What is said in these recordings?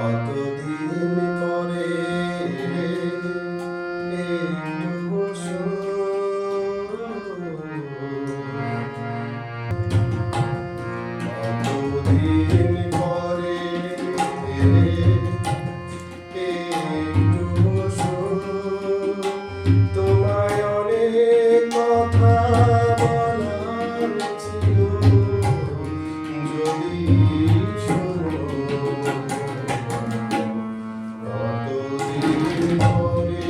কতদিন পরে একটু বসো, কতদিন পরে একটু বসো, তোমায় অনেক কথা বলার ছিল, যদি শোনো। কতদিন পরে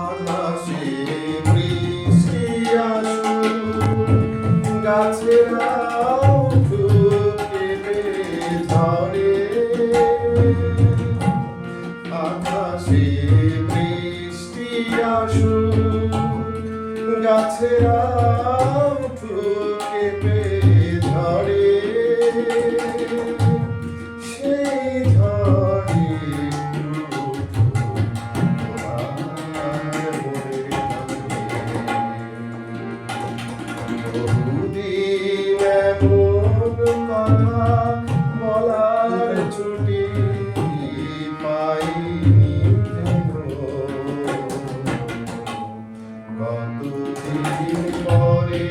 আকাশে বৃষ্টি আসুক, গাছেরাও কেঁপে ঝরে। আকাশে বৃষ্টি আসুক, গাছেরাও কেঁপে ঝরে। সেই ঝড়ে বহুদিন এমন কথা বলার ছুটি পাইনি কেন। কতদিন পরে